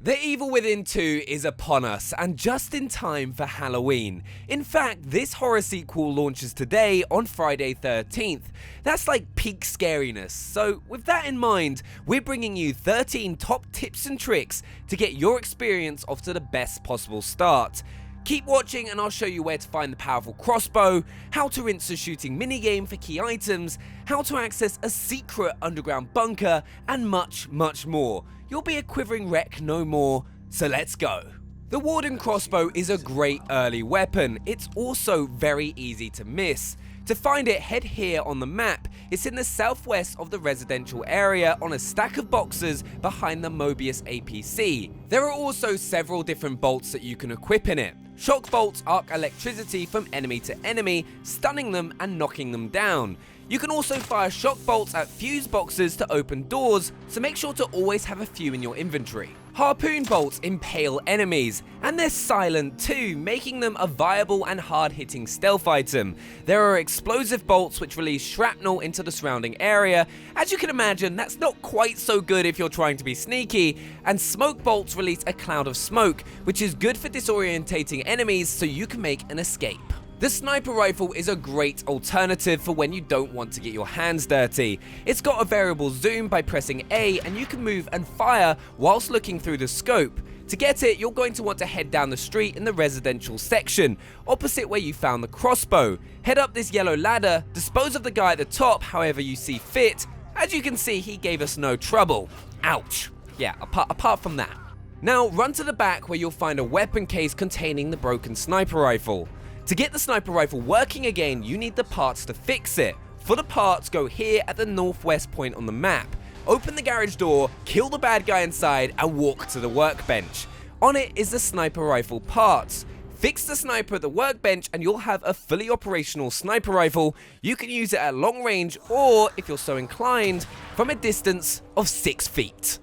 The Evil Within 2 is upon us, and just in time for Halloween. In fact, this horror sequel launches today on Friday 13th. That's like peak scariness, so with that in mind, we're bringing you 13 top tips and tricks to get your experience off to the best possible start. Keep watching and I'll show you where to find the powerful crossbow, how to rinse the shooting minigame for key items, how to access a secret underground bunker, and much more. You'll be a quivering wreck no more, so let's go. The Warden crossbow is a great early weapon. It's also very easy to miss. To find it, head here on the map. It's in the southwest of the residential area on a stack of boxes behind the Mobius APC. There are also several different bolts that you can equip in it. Shock bolts arc electricity from enemy to enemy, stunning them and knocking them down. You can also fire shock bolts at fuse boxes to open doors, so make sure to always have a few in your inventory. Harpoon bolts impale enemies, and they're silent too, making them a viable and hard-hitting stealth item. There are explosive bolts which release shrapnel into the surrounding area. As you can imagine, that's not quite so good if you're trying to be sneaky, and smoke bolts release a cloud of smoke, which is good for disorientating enemies so you can make an escape. The sniper rifle is a great alternative for when you don't want to get your hands dirty. It's got a variable zoom by pressing A, and you can move and fire whilst looking through the scope. To get it, you're going to want to head down the street in the residential section, opposite where you found the crossbow. Head up this yellow ladder, dispose of the guy at the top however you see fit. As you can see, he gave us no trouble. Ouch. Yeah, apart from that. Now run to the back where you'll find a weapon case containing the broken sniper rifle. To get the sniper rifle working again, you need the parts to fix it. For the parts, go here at the northwest point on the map. Open the garage door, kill the bad guy inside, and walk to the workbench. On it is the sniper rifle parts. Fix the sniper at the workbench and you'll have a fully operational sniper rifle. You can use it at long range or, if you're so inclined, from a distance of 6 feet.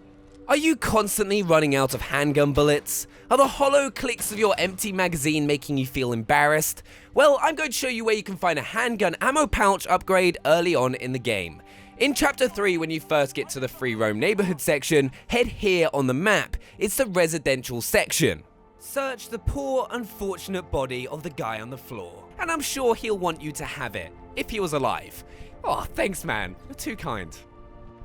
Are you constantly running out of handgun bullets? Are the hollow clicks of your empty magazine making you feel embarrassed? Well, I'm going to show you where you can find a handgun ammo pouch upgrade early on in the game. In Chapter 3, when you first get to the free roam neighborhood section, head here on the map. It's the residential section. Search the poor, unfortunate body of the guy on the floor, and I'm sure he'll want you to have it, if he was alive. Oh, thanks man, you're too kind.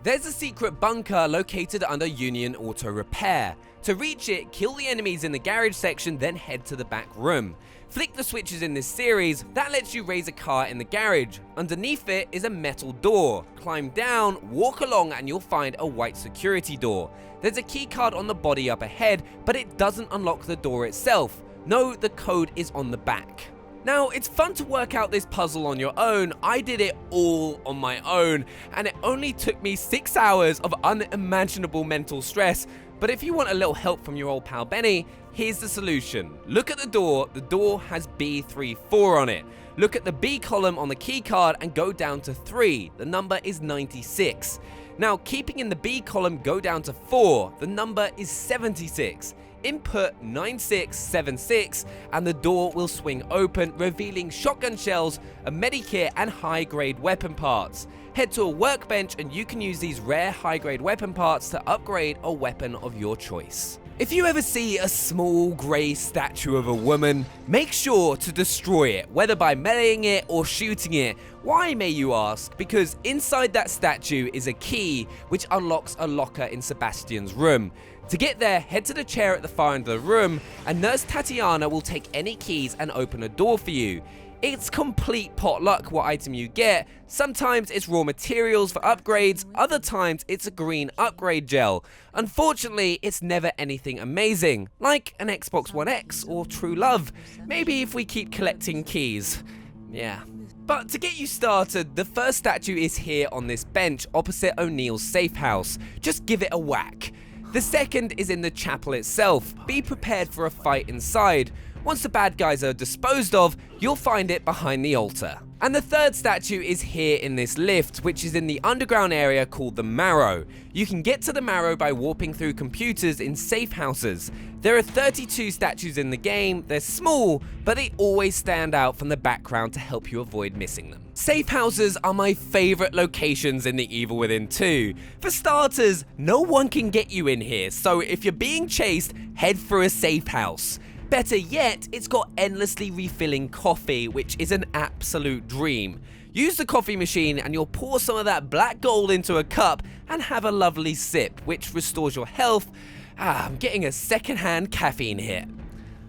There's a secret bunker located under Union Auto Repair. To reach it, kill the enemies in the garage section, then head to the back room. Flick the switches in this series, that lets you raise a car in the garage. Underneath it is a metal door. Climb down, walk along, and you'll find a white security door. There's a key card on the body up ahead, but it doesn't unlock the door itself. No, the code is on the back. Now, it's fun to work out this puzzle on your own. I did it all on my own, and it only took me 6 hours of unimaginable mental stress. But if you want a little help from your old pal Benny, here's the solution. Look at the door has B34 on it. Look at the B column on the key card and go down to 3, the number is 96. Now, keeping in the B column, go down to 4, the number is 76. Input 9676 and the door will swing open, revealing shotgun shells, a medikit, and high-grade weapon parts. Head to a workbench and you can use these rare high-grade weapon parts to upgrade a weapon of your choice. If you ever see a small grey statue of a woman, make sure to destroy it, whether by meleeing it or shooting it. Why, may you ask? Because inside that statue is a key which unlocks a locker in Sebastian's room. To get there, head to the chair at the far end of the room, and Nurse Tatiana will take any keys and open a door for you. It's complete potluck what item you get. Sometimes it's raw materials for upgrades, other times it's a green upgrade gel. Unfortunately, it's never anything amazing, like an Xbox One X or True Love. Maybe if we keep collecting keys. Yeah. But to get you started, the first statue is here on this bench opposite O'Neill's safe house. Just give it a whack. The second is in the chapel itself. Be prepared for a fight inside. Once the bad guys are disposed of, you'll find it behind the altar. And the third statue is here in this lift, which is in the underground area called the Marrow. You can get to the Marrow by warping through computers in safe houses. There are 32 statues in the game. They're small, but they always stand out from the background to help you avoid missing them. Safe houses are my favorite locations in The Evil Within 2. For starters, no one can get you in here, so if you're being chased, head for a safe house. Better yet, it's got endlessly refilling coffee, which is an absolute dream. Use the coffee machine and you'll pour some of that black gold into a cup and have a lovely sip, which restores your health. I'm getting a secondhand caffeine hit.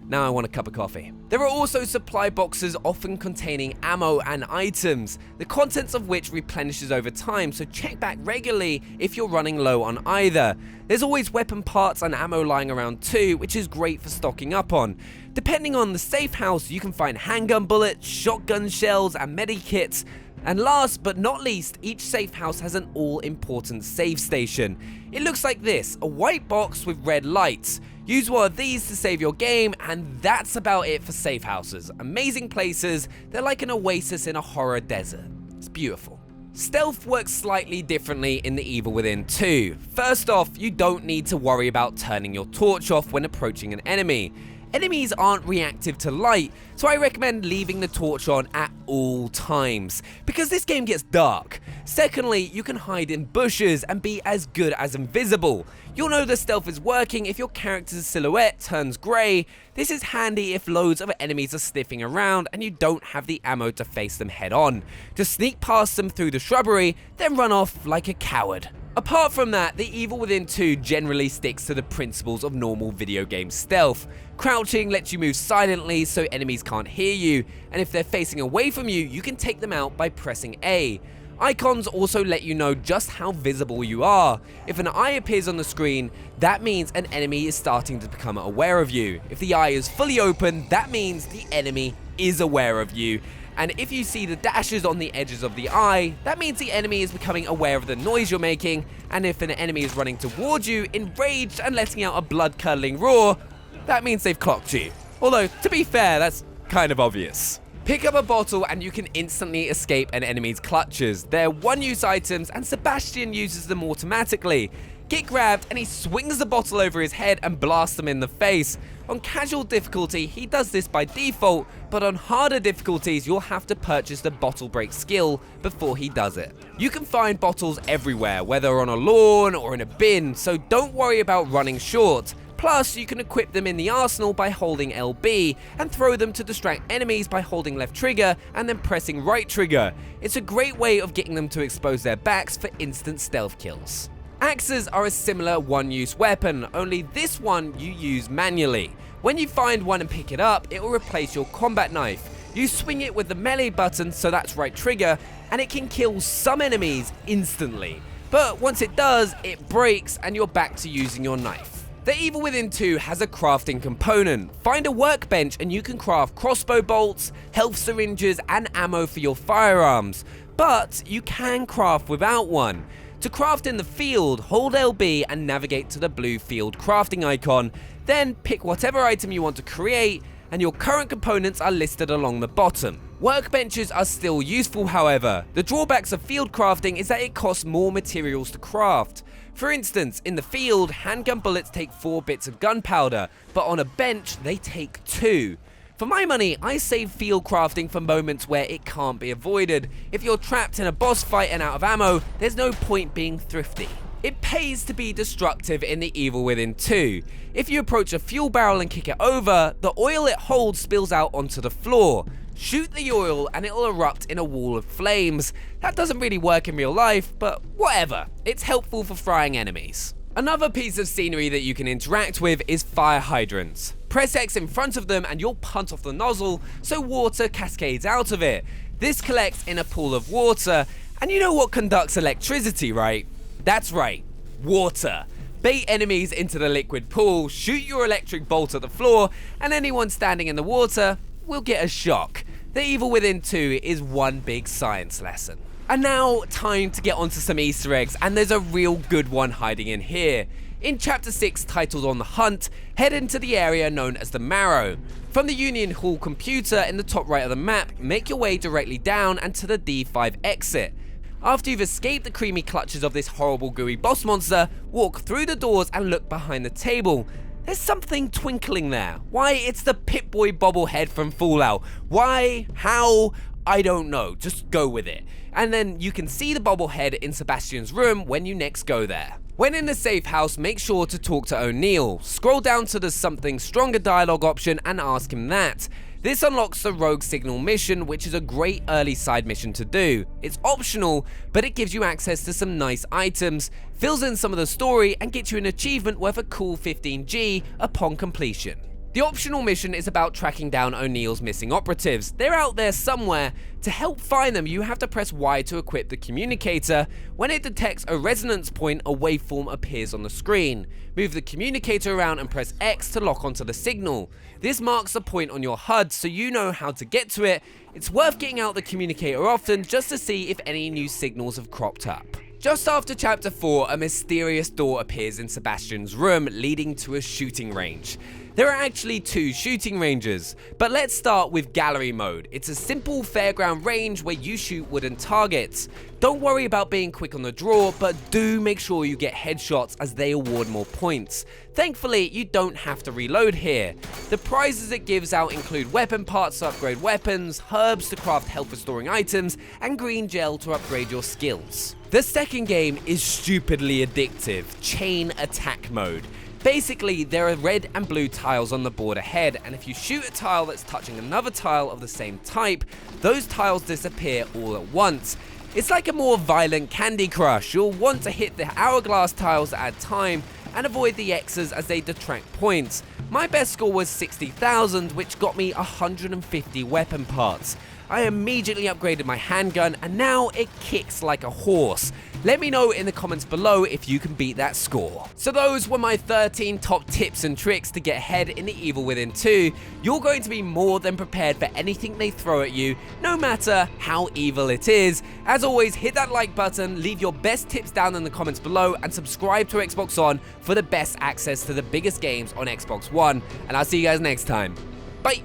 Now I want a cup of coffee. There are also supply boxes often containing ammo and items, the contents of which replenishes over time, so check back regularly if you're running low on either. There's always weapon parts and ammo lying around too, which is great for stocking up on. Depending on the safe house, you can find handgun bullets, shotgun shells, and medikits. And last but not least, each safe house has an all-important save station. It looks like this, a white box with red lights. Use one of these to save your game, and that's about it for safe houses. Amazing places, they're like an oasis in a horror desert. It's beautiful. Stealth works slightly differently in The Evil Within 2. First off, you don't need to worry about turning your torch off when approaching an enemy. Enemies aren't reactive to light, so I recommend leaving the torch on at all times, because this game gets dark. Secondly, you can hide in bushes and be as good as invisible. You'll know the stealth is working if your character's silhouette turns grey. This is handy if loads of enemies are sniffing around and you don't have the ammo to face them head on. Just sneak past them through the shrubbery, then run off like a coward. Apart from that, The Evil Within 2 generally sticks to the principles of normal video game stealth. Crouching lets you move silently so enemies can't hear you, and if they're facing away from you, you can take them out by pressing A. Icons also let you know just how visible you are. If an eye appears on the screen, that means an enemy is starting to become aware of you. If the eye is fully open, that means the enemy is aware of you. And if you see the dashes on the edges of the eye, that means the enemy is becoming aware of the noise you're making, and if an enemy is running towards you, enraged and letting out a blood-curdling roar, that means they've clocked you. Although, to be fair, that's kind of obvious. Pick up a bottle and you can instantly escape an enemy's clutches. They're one-use items and Sebastian uses them automatically. Get grabbed and he swings the bottle over his head and blasts them in the face. On casual difficulty, he does this by default, but on harder difficulties, you'll have to purchase the bottle break skill before he does it. You can find bottles everywhere, whether on a lawn or in a bin, so don't worry about running short. Plus, you can equip them in the arsenal by holding LB, and throw them to distract enemies by holding left trigger and then pressing right trigger. It's a great way of getting them to expose their backs for instant stealth kills. Axes are a similar one-use weapon, only this one you use manually. When you find one and pick it up, it will replace your combat knife. You swing it with the melee button, so that's right trigger, and it can kill some enemies instantly. But once it does, it breaks and you're back to using your knife. The Evil Within 2 has a crafting component. Find a workbench and you can craft crossbow bolts, health syringes, and ammo for your firearms. But you can craft without one. To craft in the field, hold LB and navigate to the blue field crafting icon. Then pick whatever item you want to create, and your current components are listed along the bottom. Workbenches are still useful, however. The drawbacks of field crafting is that it costs more materials to craft. For instance, in the field, handgun bullets take 4 bits of gunpowder, but on a bench, they take 2. For my money, I save field crafting for moments where it can't be avoided. If you're trapped in a boss fight and out of ammo, there's no point being thrifty. It pays to be destructive in The Evil Within 2. If you approach a fuel barrel and kick it over, the oil it holds spills out onto the floor. Shoot the oil and it'll erupt in a wall of flames. That doesn't really work in real life, but whatever. It's helpful for frying enemies. Another piece of scenery that you can interact with is fire hydrants. Press X in front of them and you'll punt off the nozzle so water cascades out of it. This collects in a pool of water, and you know what conducts electricity, right? That's right, water. Bait enemies into the liquid pool, shoot your electric bolt at the floor, and anyone standing in the water will get a shock. The Evil Within 2 is one big science lesson. And now, time to get onto some Easter eggs, and there's a real good one hiding in here. In Chapter 6, titled On the Hunt, head into the area known as the Marrow. From the Union Hall computer in the top right of the map, make your way directly down and to the D5 exit. After you've escaped the creamy clutches of this horrible gooey boss monster, walk through the doors and look behind the table. There's something twinkling there. Why, it's the Pip-Boy Bobblehead from Fallout. Why? How? I don't know. Just go with it. And then you can see the Bobblehead in Sebastian's room when you next go there. When in the safe house, make sure to talk to O'Neill. Scroll down to the something stronger dialogue option and ask him that. This unlocks the Rogue Signal mission, which is a great early side mission to do. It's optional, but it gives you access to some nice items, fills in some of the story, and gets you an achievement worth a cool 15G upon completion. The optional mission is about tracking down O'Neill's missing operatives. They're out there somewhere. To help find them, you have to press Y to equip the communicator. When it detects a resonance point, a waveform appears on the screen. Move the communicator around and press X to lock onto the signal. This marks a point on your HUD so you know how to get to it. It's worth getting out the communicator often just to see if any new signals have cropped up. Just after Chapter 4, a mysterious door appears in Sebastian's room, leading to a shooting range. There are actually 2 shooting ranges, but let's start with gallery mode. It's a simple fairground range where you shoot wooden targets. Don't worry about being quick on the draw, but do make sure you get headshots as they award more points. Thankfully, you don't have to reload here. The prizes it gives out include weapon parts to upgrade weapons, herbs to craft health restoring items, and green gel to upgrade your skills. The second game is stupidly addictive, Chain Attack Mode. Basically, there are red and blue tiles on the board ahead, and if you shoot a tile that's touching another tile of the same type, those tiles disappear all at once. It's like a more violent Candy Crush. You'll want to hit the hourglass tiles to add time, and avoid the X's as they detract points. My best score was 60,000, which got me 150 weapon parts. I immediately upgraded my handgun, and now it kicks like a horse. Let me know in the comments below if you can beat that score. So those were my 13 top tips and tricks to get ahead in The Evil Within 2. You're going to be more than prepared for anything they throw at you, no matter how evil it is. As always, hit that like button, leave your best tips down in the comments below, and subscribe to Xbox On for the best access to the biggest games on Xbox One. And I'll see you guys next time. Bye!